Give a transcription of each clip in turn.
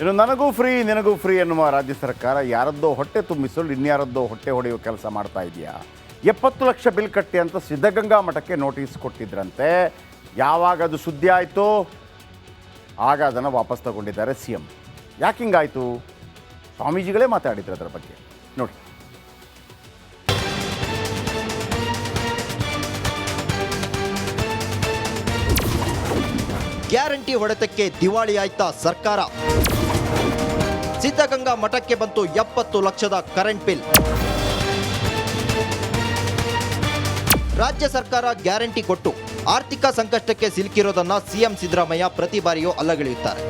ಇನ್ನು ನನಗೂ ಫ್ರೀ ನಿನಗೂ ಫ್ರೀ ಎನ್ನುವ ರಾಜ್ಯ ಸರ್ಕಾರ ಯಾರದ್ದೋ ಹೊಟ್ಟೆ ತುಂಬಿಸಲು ಇನ್ಯಾರದ್ದೋ ಹೊಟ್ಟೆ ಹೊಡೆಯುವ ಕೆಲಸ ಮಾಡ್ತಾ ಇದೆಯಾ? 70 ಲಕ್ಷ ಬಿಲ್ ಕಟ್ಟಿ ಅಂತ ಸಿದ್ಧಗಂಗಾ ಮಠಕ್ಕೆ ನೋಟಿಸ್ ಕೊಟ್ಟಿದ್ರಂತೆ. ಯಾವಾಗ ಅದು ಸುದ್ದಿ ಆಯಿತು ಆಗ ಅದನ್ನು ವಾಪಸ್ ತಗೊಂಡಿದ್ದಾರೆ CM. ಯಾಕೆ ಹಿಂಗಾಯಿತು? ಸ್ವಾಮೀಜಿಗಳೇ ಮಾತಾಡಿದ್ರು ಅದರ ಬಗ್ಗೆ ನೋಡಿ. ಗ್ಯಾರಂಟಿ ಹೊಡೆತಕ್ಕೆ ದಿವಾಳಿ ಆಯ್ತಾ ಸರ್ಕಾರ? ಸಿದ್ಧಗಂಗಾ ಮಠಕ್ಕೆ ಬಂತು 70 ಲಕ್ಷದ ಕರೆಂಟ್ ಬಿಲ್. ರಾಜ್ಯ ಸರ್ಕಾರ ಗ್ಯಾರಂಟಿ ಕೊಟ್ಟು ಆರ್ಥಿಕ ಸಂಕಷ್ಟಕ್ಕೆ ಸಿಲುಕಿರೋದನ್ನ CM ಸಿದ್ದರಾಮಯ್ಯ ಪ್ರತಿ ಬಾರಿಯೂ ಅಲ್ಲಗಳೆಯುತ್ತಾರೆ.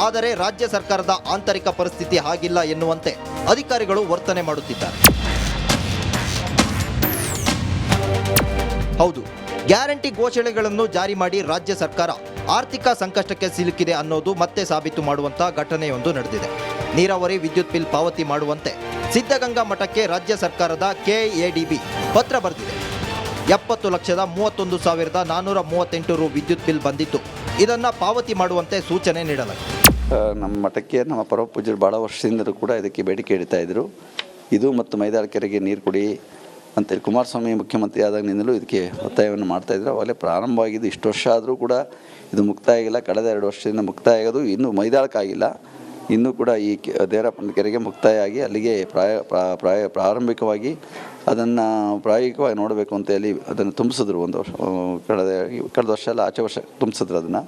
ಆದರೆ ರಾಜ್ಯ ಸರ್ಕಾರದ ಆಂತರಿಕ ಪರಿಸ್ಥಿತಿ ಹಾಗಿಲ್ಲ ಎನ್ನುವಂತೆ ಅಧಿಕಾರಿಗಳು ವರ್ತನೆ ಮಾಡುತ್ತಿದ್ದಾರೆ. ಹೌದು, ಗ್ಯಾರಂಟಿ ಘೋಷಣೆಗಳನ್ನು ಜಾರಿ ಮಾಡಿ ರಾಜ್ಯ ಸರ್ಕಾರ ಆರ್ಥಿಕ ಸಂಕಷ್ಟಕ್ಕೆ ಸಿಲುಕಿದೆ ಅನ್ನೋದು ಮತ್ತೆ ಸಾಬೀತು ಮಾಡುವಂತ ಘಟನೆಯೊಂದು ನಡೆದಿದೆ. ನೀರಾವರಿ ವಿದ್ಯುತ್ ಬಿಲ್ ಪಾವತಿ ಮಾಡುವಂತೆ ಸಿದ್ಧಗಂಗಾ ಮಠಕ್ಕೆ ರಾಜ್ಯ ಸರ್ಕಾರದ KADB ಪತ್ರ ಬರೆದಿದೆ. 70,31,438 ರು ವಿದ್ಯುತ್ ಬಿಲ್ ಬಂದಿದ್ದು ಇದನ್ನ ಪಾವತಿ ಮಾಡುವಂತೆ ಸೂಚನೆ ನೀಡಲಾಗಿದೆ. ನಮ್ಮ ಮಠಕ್ಕೆ ನಮ್ಮ ಪರಮ ಪೂಜ್ಯರು ಭಾಳ ವರ್ಷದಿಂದಲೂ ಕೂಡ ಇದಕ್ಕೆ ಬೇಡಿಕೆ ಇಡ್ತಾ ಇದ್ದರು. ಇದು ಮತ್ತು ಮೈದಾಳ ಕೆರೆಗೆ ನೀರು ಕೊಡಿ ಅಂತೇಳಿ ಕುಮಾರಸ್ವಾಮಿ ಮುಖ್ಯಮಂತ್ರಿ ಆದಾಗಿನಿಂದಲೂ ಇದಕ್ಕೆ ಒತ್ತಾಯವನ್ನು ಮಾಡ್ತಾಯಿದ್ರು. ಅವಾಗಲೇ ಪ್ರಾರಂಭವಾಗಿದ್ದು ಇಷ್ಟು ವರ್ಷ ಆದರೂ ಕೂಡ ಇದು ಮುಕ್ತಾಯ ಆಗಿಲ್ಲ. ಕಳೆದ 2 ವರ್ಷದಿಂದ ಮುಕ್ತಾಯ ಆಗೋದು ಇನ್ನೂ ಮೈದಾಳಕ್ಕಾಗಿಲ್ಲ. ಇನ್ನೂ ಕೂಡ ಈ ದೇವರಪ್ಪನ ಕೆರೆಗೆ ಮುಕ್ತಾಯ ಆಗಿ ಅಲ್ಲಿಗೆ ಪ್ರಾರಂಭಿಕವಾಗಿ ಅದನ್ನು ಪ್ರಾಯೋಗಿಕವಾಗಿ ನೋಡಬೇಕು ಅಂತ ಹೇಳಿ ಅದನ್ನು ತುಂಬಿಸಿದ್ರು. ಒಂದು ವರ್ಷ ಕಳೆದ ವರ್ಷ ಎಲ್ಲ ಆಚೆ ವರ್ಷ ತುಂಬಿಸಿದ್ರು ಅದನ್ನು.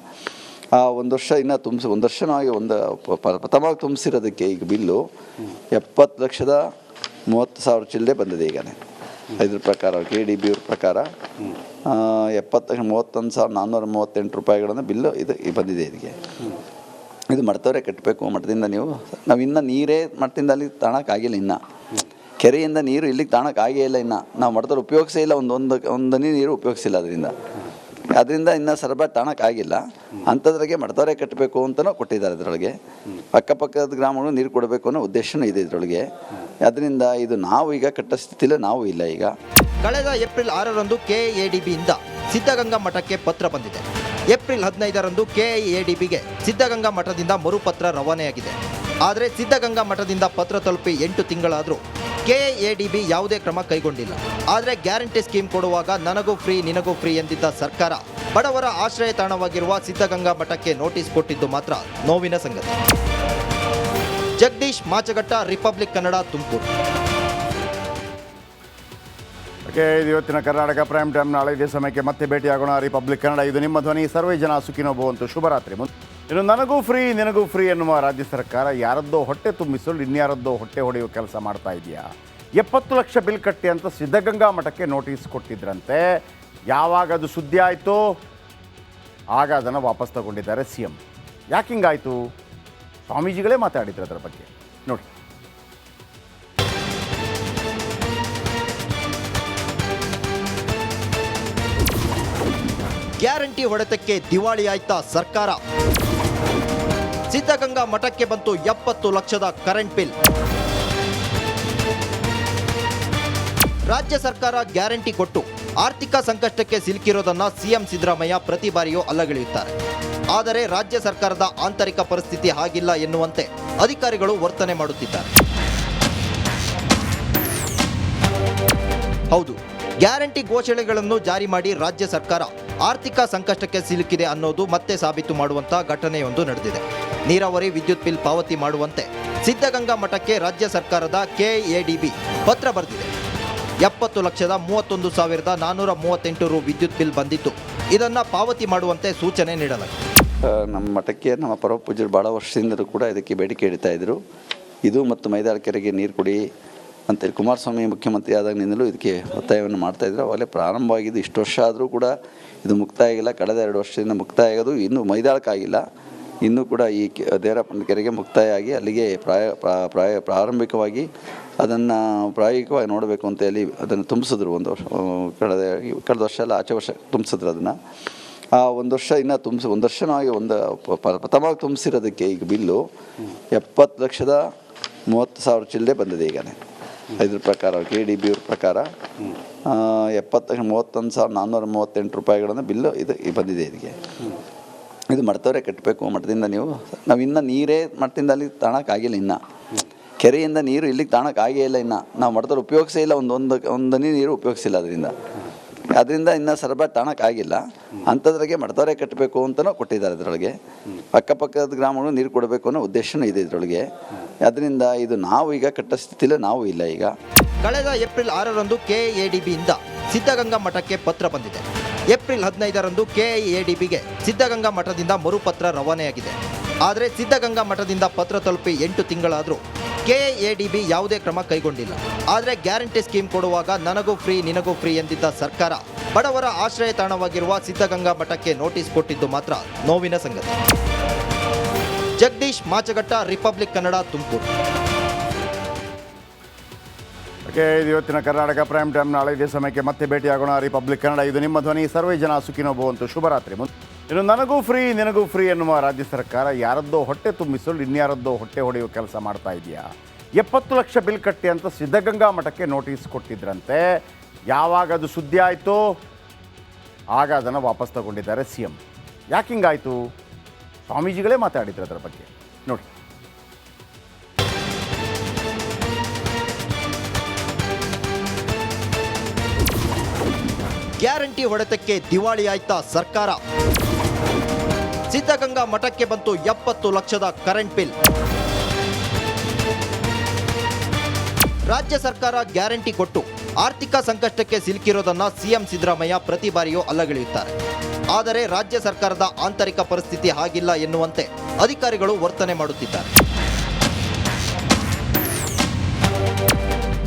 ಆ ಒಂದು ವರ್ಷ ಇನ್ನೂ ಒಂದು ವರ್ಷನೂ ಆಗಿ ಪ್ರಥಮವಾಗಿ ತುಂಬಿಸಿರೋದಕ್ಕೆ ಈಗ ಬಿಲ್ಲು 70,30,000 ಚಿಲ್ಲರೆ ಬಂದಿದೆ. ಈಗನೇ ಇದ್ರ ಪ್ರಕಾರ KADB ಅವ್ರ ಪ್ರಕಾರ 31,438 ರೂಪಾಯಿಗಳನ್ನು ಬಿಲ್ಲು ಇದು ಬಂದಿದೆ. ಇದಕ್ಕೆ ಇದು ಮಠದವರೇ ಕಟ್ಟಬೇಕು. ಮಠದಿಂದ ನಾವು ಇನ್ನೂ ನೀರೇ ಮಠದಿಂದ ಅಲ್ಲಿ ತಾಣಕ್ಕಾಗಿಲ್ಲ. ಇನ್ನು ಕೆರೆಯಿಂದ ನೀರು ಇಲ್ಲಿಗೆ ತಾಣಕ್ಕಾಗೇ ಇಲ್ಲ. ಇನ್ನು ನಾವು ಮಠದವ್ರು ಉಪಯೋಗಿಸೇ ಇಲ್ಲ. ಒಂದು ನೀರು ಉಪಯೋಗಿಸಿಲ್ಲ. ಅದರಿಂದ ಇನ್ನೂ ಸರಬರಾಜು ತಾಣಕ್ಕಾಗಿಲ್ಲ. ಅಂಥದ್ರಾಗೆ ಮಠದವರೇ ಕಟ್ಟಬೇಕು ಅಂತಲೂ ಕೊಟ್ಟಿದ್ದಾರೆ. ಇದರೊಳಗೆ ಅಕ್ಕಪಕ್ಕದ ಗ್ರಾಮಗಳು ನೀರು ಕೊಡಬೇಕು ಅನ್ನೋ ಉದ್ದೇಶನೂ ಇದೆ ಇದರೊಳಗೆ. ಅದರಿಂದ ಇದು ನಾವು ಈಗ ಕಟ್ಟೋ ಸ್ಥಿತಿಲೇ ನಾವು ಇಲ್ಲ. ಈಗ ಕಳೆದ ಏಪ್ರಿಲ್ 6ರಂದು KADB ಇಂದ ಸಿದ್ಧಗಂಗಾ ಮಠಕ್ಕೆ ಪತ್ರ ಬಂದಿದೆ. ಏಪ್ರಿಲ್ 15ರಂದು KADBಗೆ ಸಿದ್ಧಗಂಗಾ ಮಠದಿಂದ ಮರುಪತ್ರ ರವಾನೆಯಾಗಿದೆ. ಆದರೆ ಸಿದ್ಧಗಂಗಾ ಮಠದಿಂದ ಪತ್ರ ತಲುಪಿ 8 ತಿಂಗಳಾದರೂ KADB ಯಾವುದೇ ಕ್ರಮ ಕೈಗೊಂಡಿಲ್ಲ. ಆದರೆ ಗ್ಯಾರಂಟಿ ಸ್ಕೀಮ್ ಕೊಡುವಾಗ ನನಗೂ ಫ್ರೀ ನಿನಗೂ ಫ್ರೀ ಎಂದಿದ್ದ ಸರ್ಕಾರ ಬಡವರ ಆಶ್ರಯ ತಾಣವಾಗಿರುವ ಸಿದ್ಧಗಂಗಾ ಮಠಕ್ಕೆ ನೋಟಿಸ್ ಕೊಟ್ಟಿದ್ದು ಮಾತ್ರ ನೋವಿನ ಸಂಗತಿ. ಜಗದೀಶ್ ಮಾಚಗಟ್ಟ, ರಿಪಬ್ಲಿಕ್ ಕನ್ನಡ, ತುಮಕೂರು. ಓಕೆ, ಇದು ಇವತ್ತಿನ ಕರ್ನಾಟಕ ಪ್ರೈಮ್ ಟೈಮ್. ನಾಳೆ ಇದೇ ಸಮಯಕ್ಕೆ ಮತ್ತೆ ಭೇಟಿಯಾಗೋಣ. ರಿಪಬ್ಲಿಕ್ ಕನ್ನಡ, ಇದು ನಿಮ್ಮ ಧ್ವನಿ. ಸರ್ವೇ ಜನ ಸುಖಿನೋ ಭವಂತು. ಶುಭರಾತ್ರಿ. ಇನ್ನು ನನಗೂ ಫ್ರೀ ನಿನಗೂ ಫ್ರೀ ಎನ್ನುವ ರಾಜ್ಯ ಸರ್ಕಾರ ಯಾರದ್ದೋ ಹೊಟ್ಟೆ ತುಂಬಿಸಲು ಇನ್ಯಾರದ್ದೋ ಹೊಟ್ಟೆ ಹೊಡೆಯುವ ಕೆಲಸ ಮಾಡ್ತಾ ಇದೆಯಾ? 70 ಲಕ್ಷ ಬಿಲ್ ಕಟ್ಟಿ ಅಂತ ಸಿದ್ಧಗಂಗಾ ಮಠಕ್ಕೆ ನೋಟಿಸ್ ಕೊಟ್ಟಿದ್ರಂತೆ. ಯಾವಾಗ ಅದು ಸುದ್ದಿ ಆಯಿತು ಆಗ ಅದನ್ನು ವಾಪಸ್ ತಗೊಂಡಿದ್ದಾರೆ CM. ಯಾಕೆ ಹಿಂಗಾಯಿತು? ಸ್ವಾಮೀಜಿಗಳೇ ಮಾತಾಡಿದ್ರು ಅದರ ಬಗ್ಗೆ ನೋಡಿ. ಗ್ಯಾರಂಟಿ ಹೊಡೆತಕ್ಕೆ ದಿವಾಳಿ ಆಯ್ತಾ ಸರ್ಕಾರ? ಸಿದ್ಧಗಂಗಾ ಮಠಕ್ಕೆ ಬಂತು 70 ಲಕ್ಷದ ಕರೆಂಟ್ ಬಿಲ್. ರಾಜ್ಯ ಸರ್ಕಾರ ಗ್ಯಾರಂಟಿ ಕೊಟ್ಟು ಆರ್ಥಿಕ ಸಂಕಷ್ಟಕ್ಕೆ ಸಿಲುಕಿರೋದನ್ನ CM ಸಿದ್ದರಾಮಯ್ಯ ಪ್ರತಿ ಬಾರಿಯೂ ಅಲ್ಲಗಳೆಯುತ್ತಾರೆ. ಆದರೆ ರಾಜ್ಯ ಸರ್ಕಾರದ ಆಂತರಿಕ ಪರಿಸ್ಥಿತಿ ಹಾಗಿಲ್ಲ ಎನ್ನುವಂತೆ ಅಧಿಕಾರಿಗಳು ವರ್ತನೆ ಮಾಡುತ್ತಿದ್ದಾರೆ. ಹೌದು, ಗ್ಯಾರಂಟಿ ಘೋಷಣೆಗಳನ್ನು ಜಾರಿ ಮಾಡಿ ರಾಜ್ಯ ಸರ್ಕಾರ ಆರ್ಥಿಕ ಸಂಕಷ್ಟಕ್ಕೆ ಸಿಲುಕಿದೆ ಅನ್ನೋದು ಮತ್ತೆ ಸಾಬೀತು ಮಾಡುವಂತ ಘಟನೆಯೊಂದು ನಡೆದಿದೆ. ನೀರಾವರಿ ವಿದ್ಯುತ್ ಬಿಲ್ ಪಾವತಿ ಮಾಡುವಂತೆ ಸಿದ್ಧಗಂಗಾ ಮಠಕ್ಕೆ ರಾಜ್ಯ ಸರ್ಕಾರದ KADB ಪತ್ರ ಬರೆದಿದೆ. 70,31,438 ರು ವಿದ್ಯುತ್ ಬಿಲ್ ಬಂದಿದ್ದು ಇದನ್ನ ಪಾವತಿ ಮಾಡುವಂತೆ ಸೂಚನೆ ನೀಡಲಾಗಿದೆ. ನಮ್ಮ ಮಠಕ್ಕೆ ನಮ್ಮ ಪರಮ ಪೂಜ್ಯರು ಭಾಳ ವರ್ಷದಿಂದಲೂ ಕೂಡ ಇದಕ್ಕೆ ಬೇಡಿಕೆ ಇಡ್ತಾ ಇದ್ದರು. ಇದು ಮತ್ತು ಮೈದಾಳ ಕೆರೆಗೆ ನೀರು ಕೊಡಿ ಅಂತೇಳಿ ಕುಮಾರಸ್ವಾಮಿ ಮುಖ್ಯಮಂತ್ರಿ ಆದಾಗಿನಿಂದಲೂ ಇದಕ್ಕೆ ಒತ್ತಾಯವನ್ನು ಮಾಡ್ತಾಯಿದ್ರು. ಅವಾಗಲೇ ಪ್ರಾರಂಭವಾಗಿದ್ದು ಇಷ್ಟು ವರ್ಷ ಆದರೂ ಕೂಡ ಇದು ಮುಕ್ತಾಯ ಆಗಿಲ್ಲ. ಕಳೆದ 2 ವರ್ಷದಿಂದ ಮುಕ್ತಾಯ ಆಗೋದು ಇನ್ನೂ ಮೈದಾಳಕ್ಕಾಗಿಲ್ಲ. ಇನ್ನೂ ಕೂಡ ಈ ದೇವರಪ್ಪನ ಕೆರೆಗೆ ಮುಕ್ತಾಯ ಆಗಿ ಅಲ್ಲಿಗೆ ಪ್ರಾರಂಭಿಕವಾಗಿ ಅದನ್ನು ಪ್ರಾಯೋಗಿಕವಾಗಿ ನೋಡಬೇಕು ಅಂತ ಹೇಳಿ ಅದನ್ನು ತುಂಬಿಸಿದ್ರು. ಒಂದು ವರ್ಷ ಕಳೆದ ವರ್ಷ ಎಲ್ಲ ಆಚೆ ವರ್ಷ ತುಂಬಿಸಿದ್ರು ಅದನ್ನು. ಆ ಒಂದು ವರ್ಷ ಇನ್ನೂ ಒಂದು ವರ್ಷನೂ ಆಗಿ ಪ್ರಥಮವಾಗಿ ತುಂಬಿಸಿರೋದಕ್ಕೆ ಈಗ ಬಿಲ್ಲು 70,30,000 ಚಿಲ್ಲರೆ ಬಂದಿದೆ. ಈಗನೇ ಇದ್ರ ಪ್ರಕಾರ KADB ಅವ್ರ ಪ್ರಕಾರ 31,438 ರೂಪಾಯಿಗಳನ್ನು ಬಿಲ್ಲು ಇದು ಬಂದಿದೆ. ಇದಕ್ಕೆ ಇದು ಮಠದವರೇ ಕಟ್ಟಬೇಕು, ಮಠದಿಂದ ನಾವು ಇನ್ನೂ ನೀರೇ ಮಠದಿಂದ ಅಲ್ಲಿ ತಾಣಕ್ಕಾಗಿಲ್ಲ, ಇನ್ನು ಕೆರೆಯಿಂದ ನೀರು ಇಲ್ಲಿಗೆ ತಾಣಕ್ಕಾಗೇ ಇಲ್ಲ, ಇನ್ನು ನಾವು ಮಠದಲ್ಲಿ ಉಪಯೋಗಿಸೇ ಇಲ್ಲ, ಒಂದು ನೀರು ಉಪಯೋಗಿಸಿಲ್ಲ ಅದರಿಂದ ಇನ್ನು ಸರಬರಾಜು ತಾಣಕ್ಕಾಗಿಲ್ಲ. ಅಂಥದ್ರಾಗೆ ಮಠದವರೇ ಕಟ್ಟಬೇಕು ಅಂತಲೂ ಕೊಟ್ಟಿದ್ದಾರೆ. ಇದರೊಳಗೆ ಅಕ್ಕಪಕ್ಕದ ಗ್ರಾಮಗಳು ನೀರು ಕೊಡಬೇಕು ಅನ್ನೋ ಉದ್ದೇಶನೂ ಇದೆ ಇದರೊಳಗೆ. ಅದರಿಂದ ಇದು ನಾವು ಈಗ ಕಟ್ಟೋ ಸ್ಥಿತಿಲೇ ನಾವು ಇಲ್ಲ. ಈಗ ಕಳೆದ ಏಪ್ರಿಲ್ 6ರಂದು ಕೆಎಡಿಬಿಯಿಂದ ಸಿದ್ಧಗಂಗಾ ಮಠಕ್ಕೆ ಪತ್ರ ಬಂದಿದೆ. ಏಪ್ರಿಲ್ 15ರಂದು ಕೆಎಡಿಬಿಗೆ ಸಿದ್ಧಗಂಗಾ ಮಠದಿಂದ ಮರುಪತ್ರ ರವಾನೆಯಾಗಿದೆ. ಆದರೆ ಸಿದ್ಧಗಂಗಾ ಮಠದಿಂದ ಪತ್ರ ತಲುಪಿ 8 ತಿಂಗಳಾದರೂ ಕೆಎಡಿಬಿ ಯಾವುದೇ ಕ್ರಮ ಕೈಗೊಂಡಿಲ್ಲ. ಆದರೆ ಗ್ಯಾರಂಟಿ ಸ್ಕೀಮ್ ಕೊಡುವಾಗ ನನಗೂ ಫ್ರೀ ನಿನಗೂ ಫ್ರೀ ಎಂದಿದ್ದ ಸರ್ಕಾರ ಬಡವರ ಆಶ್ರಯ ತಾಣವಾಗಿರುವ ಸಿದ್ಧಗಂಗಾ ಮಠಕ್ಕೆ ನೋಟಿಸ್ ಕೊಟ್ಟಿದ್ದು ಮಾತ್ರ ನೋವಿನ ಸಂಗತಿ. ಜಗದೀಶ್ ಮಾಚಗಟ್ಟ, ರಿಪಬ್ಲಿಕ್ ಕನ್ನಡ, ತುಮಕೂರು. ಓಕೆ, ಇದು ಇವತ್ತಿನ ಕರ್ನಾಟಕ ಪ್ರೈಮ್ ಟೈಮ್. ನಾಳೆ ಇದೇ ಸಮಯಕ್ಕೆ ಮತ್ತೆ ಭೇಟಿಯಾಗೋಣ. ರಿಪಬ್ಲಿಕ್ ಕನ್ನಡ, ಇದು ನಿಮ್ಮ ಧ್ವನಿ. ಸರ್ವೇ ಜನ ಸುಖಿನೋ ಭವಂತು. ಶುಭರಾತ್ರಿ. ಇನ್ನು ನನಗೂ ಫ್ರೀ ನಿನಗೂ ಫ್ರೀ ಎನ್ನುವ ರಾಜ್ಯ ಸರ್ಕಾರ ಯಾರದ್ದೋ ಹೊಟ್ಟೆ ತುಂಬಿಸಲು ಇನ್ಯಾರದ್ದೋ ಹೊಟ್ಟೆ ಹೊಡೆಯುವ ಕೆಲಸ ಮಾಡ್ತಾ ಇದೆಯಾ? 70 ಲಕ್ಷ ಬಿಲ್ ಕಟ್ಟಿ ಅಂತ ಸಿದ್ಧಗಂಗಾ ಮಠಕ್ಕೆ ನೋಟಿಸ್ ಕೊಟ್ಟಿದ್ರಂತೆ. ಯಾವಾಗ ಅದು ಸುದ್ದಿ ಆಯಿತು ಆಗ ಅದನ್ನು ವಾಪಸ್ ತಗೊಂಡಿದ್ದಾರೆ CM. ಯಾಕೆ ಹಿಂಗಾಯಿತು? ಸ್ವಾಮೀಜಿಗಳೇ ಮಾತಾಡಿದ್ರು ಅದರ ಬಗ್ಗೆ. ನೋಡಿ. ಗ್ಯಾರಂಟಿ ಹೊಡೆತಕ್ಕೆ ದಿವಾಳಿ ಆಯ್ತಾ ಸರ್ಕಾರ? ಸಿದ್ಧಗಂಗಾ ಮಠಕ್ಕೆ ಬಂತು 70 ಲಕ್ಷದ ಕರೆಂಟ್ ಬಿಲ್. ರಾಜ್ಯ ಸರ್ಕಾರ ಗ್ಯಾರಂಟಿ ಕೊಟ್ಟು ಆರ್ಥಿಕ ಸಂಕಷ್ಟಕ್ಕೆ ಸಿಲುಕಿರೋದನ್ನ CM ಸಿದ್ದರಾಮಯ್ಯ ಪ್ರತಿ ಬಾರಿಯೂ ಅಲ್ಲಗಳೆಯುತ್ತಾರೆ. ಆದರೆ ರಾಜ್ಯ ಸರ್ಕಾರದ ಆಂತರಿಕ ಪರಿಸ್ಥಿತಿ ಹಾಗಿಲ್ಲ ಎನ್ನುವಂತೆ ಅಧಿಕಾರಿಗಳು ವರ್ತನೆ ಮಾಡುತ್ತಿದ್ದಾರೆ.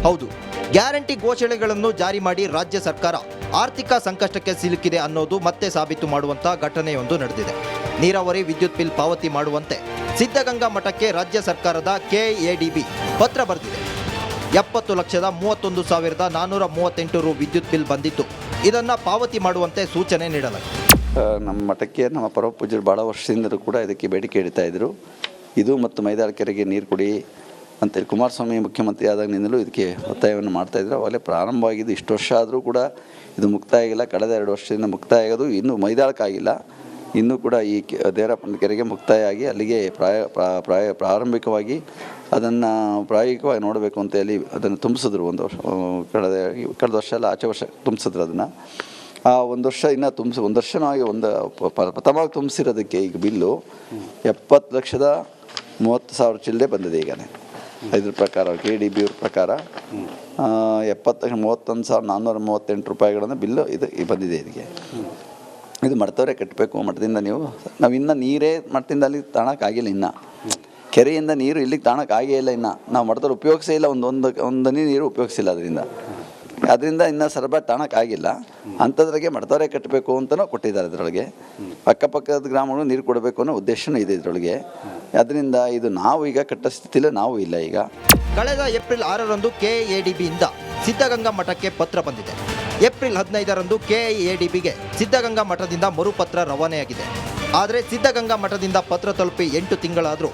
ಹೌದು, ಗ್ಯಾರಂಟಿ ಘೋಷಣೆಗಳನ್ನು ಜಾರಿ ಮಾಡಿ ರಾಜ್ಯ ಸರ್ಕಾರ ಆರ್ಥಿಕ ಸಂಕಷ್ಟಕ್ಕೆ ಸಿಲುಕಿದೆ ಅನ್ನೋದು ಮತ್ತೆ ಸಾಬೀತು ಮಾಡುವಂತ ಘಟನೆಯೊಂದು ನಡೆದಿದೆ. ನೀರಾವರಿ, ವಿದ್ಯುತ್ ಬಿಲ್ ಪಾವತಿ ಮಾಡುವಂತೆ ಸಿದ್ಧಗಂಗಾ ಮಠಕ್ಕೆ ರಾಜ್ಯ ಸರ್ಕಾರದ ಕೆಎಡಿಬಿ ಪತ್ರ ಬರೆದಿದೆ. 70,31,438 ರು ವಿದ್ಯುತ್ ಬಿಲ್ ಬಂದಿದ್ದು ಇದನ್ನ ಪಾವತಿ ಮಾಡುವಂತೆ ಸೂಚನೆ ನೀಡಲಾಗಿದೆ. ನಮ್ಮ ಮಠಕ್ಕೆ ನಮ್ಮ ಪರಮ ಪೂಜ್ಯರು ಭಾಳ ವರ್ಷದಿಂದಲೂ ಕೂಡ ಇದಕ್ಕೆ ಬೇಡಿಕೆ ಇಡ್ತಾ ಇದ್ದರು. ಇದು ಮತ್ತು ಮೈದಾಳ ಕೆರೆಗೆ ನೀರು ಕೊಡಿ ಅಂತೇಳಿ ಕುಮಾರಸ್ವಾಮಿ ಮುಖ್ಯಮಂತ್ರಿ ಆದಾಗಿನಿಂದಲೂ ಇದಕ್ಕೆ ಒತ್ತಾಯವನ್ನು ಮಾಡ್ತಾಯಿದ್ರು. ಅವಾಗಲೇ ಪ್ರಾರಂಭವಾಗಿದ್ದು ಇಷ್ಟು ವರ್ಷ ಆದರೂ ಕೂಡ ಇದು ಮುಕ್ತಾಯ ಆಗಿಲ್ಲ. ಕಳೆದ 2 ವರ್ಷದಿಂದ ಮುಕ್ತಾಯ ಆಗೋದು, ಇನ್ನೂ ಮೈದಾಳಕ್ಕಾಗಿಲ್ಲ. ಇನ್ನೂ ಕೂಡ ಈ ದೇವರಪ್ಪನ ಕೆರೆಗೆ ಮುಕ್ತಾಯ ಆಗಿ ಅಲ್ಲಿಗೆ ಪ್ರಾರಂಭಿಕವಾಗಿ ಅದನ್ನು ಪ್ರಾಯೋಗಿಕವಾಗಿ ನೋಡಬೇಕು ಅಂತ ಹೇಳಿ ಅದನ್ನು ತುಂಬಿಸಿದ್ರು. ಒಂದು ವರ್ಷ ಕಳೆದ ವರ್ಷ ಎಲ್ಲ ಆಚೆ ವರ್ಷ ತುಂಬಿಸಿದ್ರು ಅದನ್ನು. ಆ ಒಂದು ವರ್ಷ ಇನ್ನೂ ಒಂದು ವರ್ಷನೂ ಆಗಿ ಪ್ರಥಮವಾಗಿ ತುಂಬಿಸಿರೋದಕ್ಕೆ ಈಗ ಬಿಲ್ಲು 70,30,000 ಚಿಲ್ಲರೆ ಬಂದಿದೆ ಈಗನೇ. ಇದ್ರ ಪ್ರಕಾರ KDB ಅವ್ರ ಪ್ರಕಾರ 31,438 ರೂಪಾಯಿಗಳನ್ನು ಬಿಲ್ಲು ಇದು ಬಂದಿದೆ ಇದಕ್ಕೆ. ಇದು ಮಠದವರೇ ಕಟ್ಟಬೇಕು, ಮಠದಿಂದ ನಾವು ಇನ್ನೂ ನೀರೇ ಮಠದಿಂದ ಅಲ್ಲಿ ತಾಣಕ್ಕಾಗಿಲ್ಲ, ಇನ್ನು ಕೆರೆಯಿಂದ ನೀರು ಇಲ್ಲಿಗೆ ತಾಣಕ್ಕಾಗೇ ಇಲ್ಲ, ಇನ್ನು ನಾವು ಮಠದಲ್ಲಿ ಉಪಯೋಗಿಸೇ ಇಲ್ಲ, ಒಂದು ನೀರು ಉಪಯೋಗಿಸಿಲ್ಲ ಅದರಿಂದ ಇನ್ನು ಸರಬರಾಜು ತಾಣಕ್ಕಾಗಿಲ್ಲ. ಅಂಥದ್ರಾಗೆ ಮಠದವರೇ ಕಟ್ಟಬೇಕು ಅಂತಲೂ ಕೊಟ್ಟಿದ್ದಾರೆ ಇದರೊಳಗೆ. ಅಕ್ಕಪಕ್ಕದ ಗ್ರಾಮಗಳು ನೀರು ಕೊಡಬೇಕು ಅನ್ನೋ ಉದ್ದೇಶನೂ ಇದೆ ಇದರೊಳಗೆ. ಅದರಿಂದ ಇದು ನಾವು ಈಗ ಕಟ್ಟೋ ಸ್ಥಿತಿಲೇ ನಾವು ಇಲ್ಲ. ಈಗ ಕಳೆದ ಏಪ್ರಿಲ್ 6ರಂದು ಕೆಎಡಿಬಿಯಿಂದ ಸಿದ್ಧಗಂಗಾ ಮಠಕ್ಕೆ ಪತ್ರ ಬಂದಿದೆ. ಏಪ್ರಿಲ್ 15ರಂದು ಕೆಎಡಿಬಿಗೆ ಸಿದ್ಧಗಂಗಾ ಮಠದಿಂದ ಮರುಪತ್ರ ರವಾನೆಯಾಗಿದೆ. ಆದರೆ ಸಿದ್ಧಗಂಗಾ ಮಠದಿಂದ ಪತ್ರ ತಲುಪಿ 8 ತಿಂಗಳಾದರೂ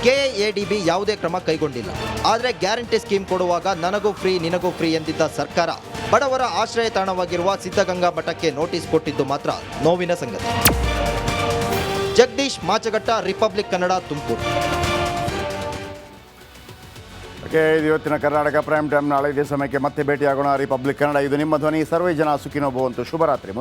ಕೆಎಡಿಬಿ ಯಾವುದೇ ಕ್ರಮ ಕೈಗೊಂಡಿಲ್ಲ. ಆದರೆ ಗ್ಯಾರಂಟಿ ಸ್ಕೀಮ್ ಕೊಡುವಾಗ ನನಗೂ ಫ್ರೀ ನಿನಗೂ ಫ್ರೀ ಎಂದಿದ್ದ ಸರ್ಕಾರ ಬಡವರ ಆಶ್ರಯ ತಾಣವಾಗಿರುವ ಸಿದ್ಧಗಂಗಾ ಮಠಕ್ಕೆ ನೋಟಿಸ್ ಕೊಟ್ಟಿದ್ದು ಮಾತ್ರ ನೋವಿನ ಸಂಗತಿ. ಜಗದೀಶ್ ಮಾಚಗಟ್ಟ, ರಿಪಬ್ಲಿಕ್ ಕನ್ನಡ, ತುಮಕೂರು. ಓಕೆ, ಇದು ಇವತ್ತಿನ ಕರ್ನಾಟಕ ಪ್ರೈಮ್ ಟೈಮ್. ನಾಳೆ ಇದೇ ಸಮಯಕ್ಕೆ ಮತ್ತೆ ಭೇಟಿಯಾಗೋಣ. ರಿಪಬ್ಲಿಕ್ ಕನ್ನಡ, ಇದು ನಿಮ್ಮ ಧ್ವನಿ. ಸರ್ವೇ ಜನ ಸುಖಿನೋ ಭವಂತು. ಶುಭರಾತ್ರಿ.